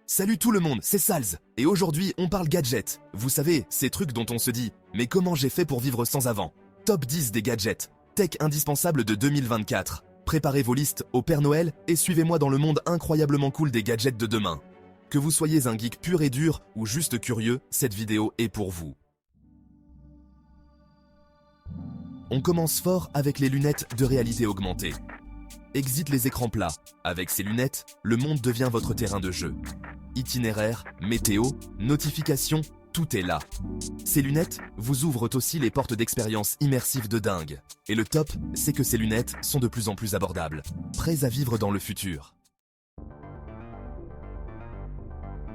Salut tout le monde, c'est Salz, et aujourd'hui on parle gadgets. Vous savez, ces trucs dont on se dit « mais comment j'ai fait pour vivre sans avant ?» Top 10 des gadgets, tech indispensable de 2024. Préparez vos listes au Père Noël et suivez-moi dans le monde incroyablement cool des gadgets de demain. Que vous soyez un geek pur et dur ou juste curieux, cette vidéo est pour vous. On commence fort avec les lunettes de réalité augmentée. Exit les écrans plats. Avec ces lunettes, le monde devient votre terrain de jeu. Itinéraire, météo, notifications, tout est là. Ces lunettes vous ouvrent aussi les portes d'expériences immersives de dingue. Et le top, c'est que ces lunettes sont de plus en plus abordables, prêts à vivre dans le futur.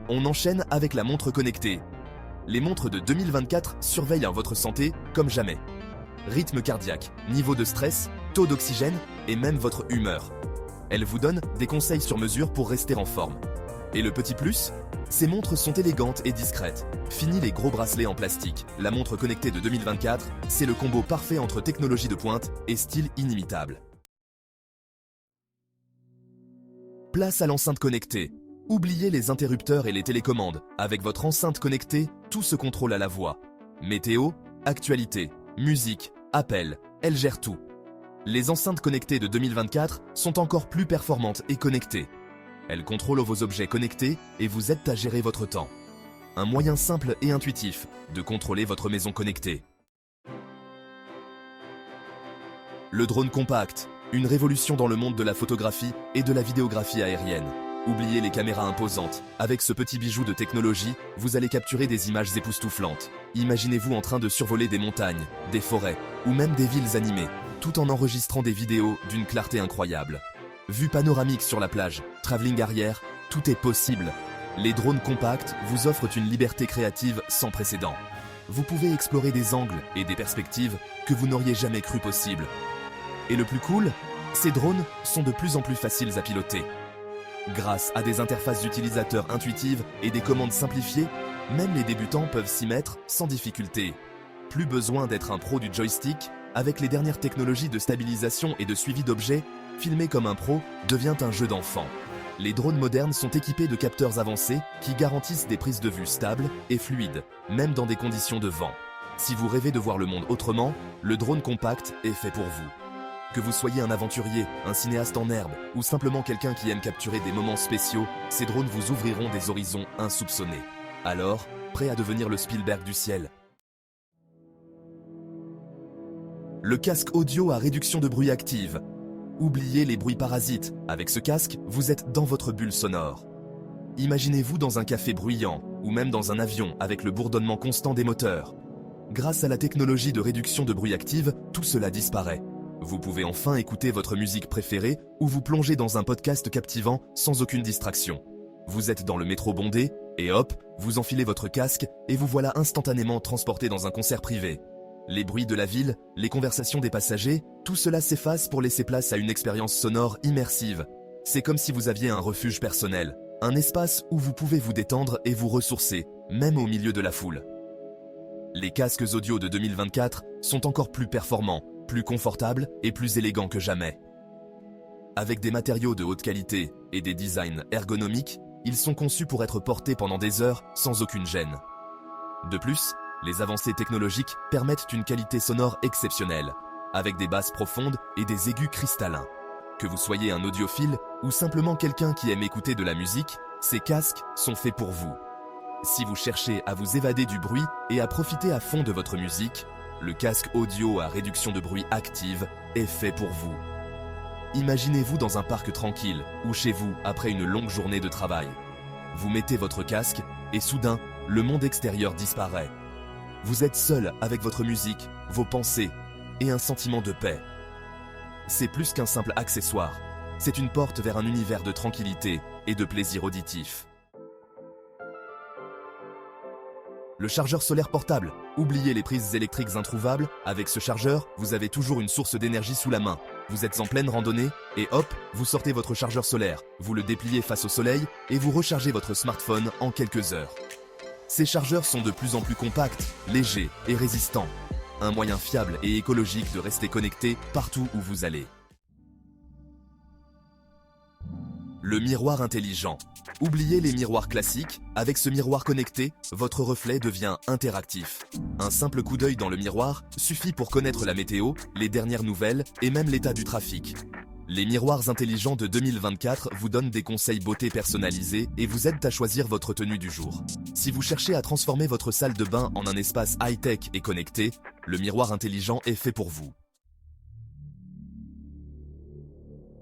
On enchaîne avec la montre connectée. Les montres de 2024 surveillent votre santé comme jamais. Rythme cardiaque, niveau de stress, taux d'oxygène et même votre humeur. Elles vous donnent des conseils sur mesure pour rester en forme. Et le petit plus, ces montres sont élégantes et discrètes. Fini les gros bracelets en plastique. La montre connectée de 2024, c'est le combo parfait entre technologie de pointe et style inimitable. Place à l'enceinte connectée. Oubliez les interrupteurs et les télécommandes. Avec votre enceinte connectée, tout se contrôle à la voix. Météo, actualité, musique, appel, elle gère tout. Les enceintes connectées de 2024 sont encore plus performantes et connectées. Elles contrôlent vos objets connectés et vous aident à gérer votre temps. Un moyen simple et intuitif de contrôler votre maison connectée. Le drone compact, une révolution dans le monde de la photographie et de la vidéographie aérienne. Oubliez les caméras imposantes. Avec ce petit bijou de technologie, vous allez capturer des images époustouflantes. Imaginez-vous en train de survoler des montagnes, des forêts ou même des villes animées, tout en enregistrant des vidéos d'une clarté incroyable. Vue panoramique sur la plage, travelling arrière, tout est possible. Les drones compacts vous offrent une liberté créative sans précédent. Vous pouvez explorer des angles et des perspectives que vous n'auriez jamais cru possibles. Et le plus cool, ces drones sont de plus en plus faciles à piloter. Grâce à des interfaces utilisateurs intuitives et des commandes simplifiées, même les débutants peuvent s'y mettre sans difficulté. Plus besoin d'être un pro du joystick, avec les dernières technologies de stabilisation et de suivi d'objets, filmer comme un pro devient un jeu d'enfant. Les drones modernes sont équipés de capteurs avancés qui garantissent des prises de vue stables et fluides, même dans des conditions de vent. Si vous rêvez de voir le monde autrement, le drone compact est fait pour vous. Que vous soyez un aventurier, un cinéaste en herbe ou simplement quelqu'un qui aime capturer des moments spéciaux, ces drones vous ouvriront des horizons insoupçonnés. Alors, prêt à devenir le Spielberg du ciel? Le casque audio à réduction de bruit active. Oubliez les bruits parasites. Avec ce casque, vous êtes dans votre bulle sonore. Imaginez-vous dans un café bruyant ou même dans un avion avec le bourdonnement constant des moteurs. Grâce à la technologie de réduction de bruit active, tout cela disparaît. Vous pouvez enfin écouter votre musique préférée ou vous plonger dans un podcast captivant sans aucune distraction. Vous êtes dans le métro bondé et hop, vous enfilez votre casque et vous voilà instantanément transporté dans un concert privé. Les bruits de la ville, les conversations des passagers, tout cela s'efface pour laisser place à une expérience sonore immersive. C'est comme si vous aviez un refuge personnel, un espace où vous pouvez vous détendre et vous ressourcer, même au milieu de la foule. Les casques audio de 2024 sont encore plus performants, plus confortables et plus élégants que jamais. Avec des matériaux de haute qualité et des designs ergonomiques, ils sont conçus pour être portés pendant des heures sans aucune gêne. De plus, les avancées technologiques permettent une qualité sonore exceptionnelle, avec des basses profondes et des aigus cristallins. Que vous soyez un audiophile ou simplement quelqu'un qui aime écouter de la musique, ces casques sont faits pour vous. Si vous cherchez à vous évader du bruit et à profiter à fond de votre musique, le casque audio à réduction de bruit active est fait pour vous. Imaginez-vous dans un parc tranquille ou chez vous après une longue journée de travail. Vous mettez votre casque et soudain, le monde extérieur disparaît. Vous êtes seul avec votre musique, vos pensées et un sentiment de paix. C'est plus qu'un simple accessoire, c'est une porte vers un univers de tranquillité et de plaisir auditif. Le chargeur solaire portable. Oubliez les prises électriques introuvables, avec ce chargeur, vous avez toujours une source d'énergie sous la main. Vous êtes en pleine randonnée et hop, vous sortez votre chargeur solaire, vous le dépliez face au soleil et vous rechargez votre smartphone en quelques heures. Ces chargeurs sont de plus en plus compacts, légers et résistants. Un moyen fiable et écologique de rester connecté partout où vous allez. Le miroir intelligent. Oubliez les miroirs classiques, avec ce miroir connecté, votre reflet devient interactif. Un simple coup d'œil dans le miroir suffit pour connaître la météo, les dernières nouvelles et même l'état du trafic. Les miroirs intelligents de 2024 vous donnent des conseils beauté personnalisés et vous aident à choisir votre tenue du jour. Si vous cherchez à transformer votre salle de bain en un espace high-tech et connecté, le miroir intelligent est fait pour vous.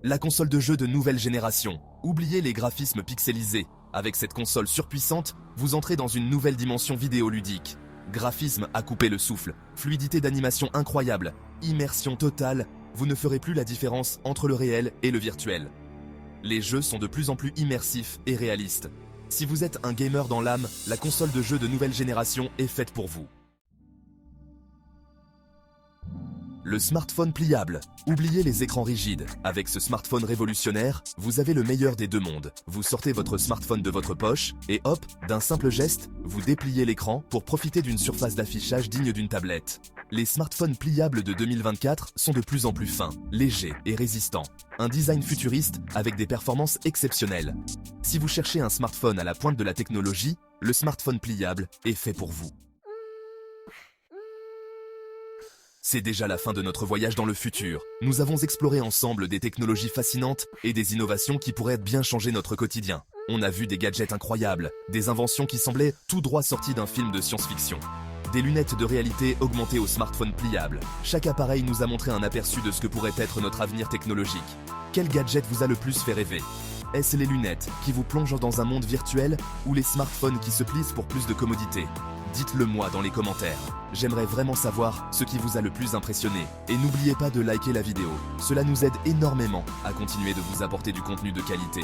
La console de jeu de nouvelle génération. Oubliez les graphismes pixelisés. Avec cette console surpuissante, vous entrez dans une nouvelle dimension vidéoludique. Graphisme à couper le souffle, fluidité d'animation incroyable, immersion totale, vous ne ferez plus la différence entre le réel et le virtuel. Les jeux sont de plus en plus immersifs et réalistes. Si vous êtes un gamer dans l'âme, la console de jeu de nouvelle génération est faite pour vous. Le smartphone pliable. Oubliez les écrans rigides. Avec ce smartphone révolutionnaire, vous avez le meilleur des deux mondes. Vous sortez votre smartphone de votre poche et hop, d'un simple geste, vous dépliez l'écran pour profiter d'une surface d'affichage digne d'une tablette. Les smartphones pliables de 2024 sont de plus en plus fins, légers et résistants. Un design futuriste avec des performances exceptionnelles. Si vous cherchez un smartphone à la pointe de la technologie, le smartphone pliable est fait pour vous. C'est déjà la fin de notre voyage dans le futur. Nous avons exploré ensemble des technologies fascinantes et des innovations qui pourraient bien changer notre quotidien. On a vu des gadgets incroyables, des inventions qui semblaient tout droit sorties d'un film de science-fiction. Des lunettes de réalité augmentées au smartphone pliable. Chaque appareil nous a montré un aperçu de ce que pourrait être notre avenir technologique. Quel gadget vous a le plus fait rêver ? Est-ce les lunettes qui vous plongent dans un monde virtuel ou les smartphones qui se plissent pour plus de commodité ? Dites-le moi dans les commentaires. J'aimerais vraiment savoir ce qui vous a le plus impressionné. Et n'oubliez pas de liker la vidéo. Cela nous aide énormément à continuer de vous apporter du contenu de qualité.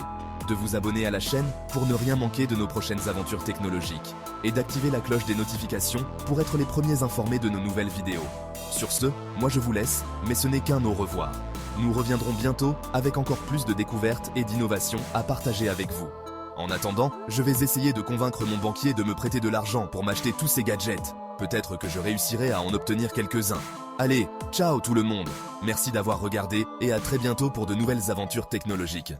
De vous abonner à la chaîne pour ne rien manquer de nos prochaines aventures technologiques. Et d'activer la cloche des notifications pour être les premiers informés de nos nouvelles vidéos. Sur ce, moi je vous laisse, mais ce n'est qu'un au revoir. Nous reviendrons bientôt avec encore plus de découvertes et d'innovations à partager avec vous. En attendant, je vais essayer de convaincre mon banquier de me prêter de l'argent pour m'acheter tous ces gadgets. Peut-être que je réussirai à en obtenir quelques-uns. Allez, ciao tout le monde. Merci d'avoir regardé et à très bientôt pour de nouvelles aventures technologiques.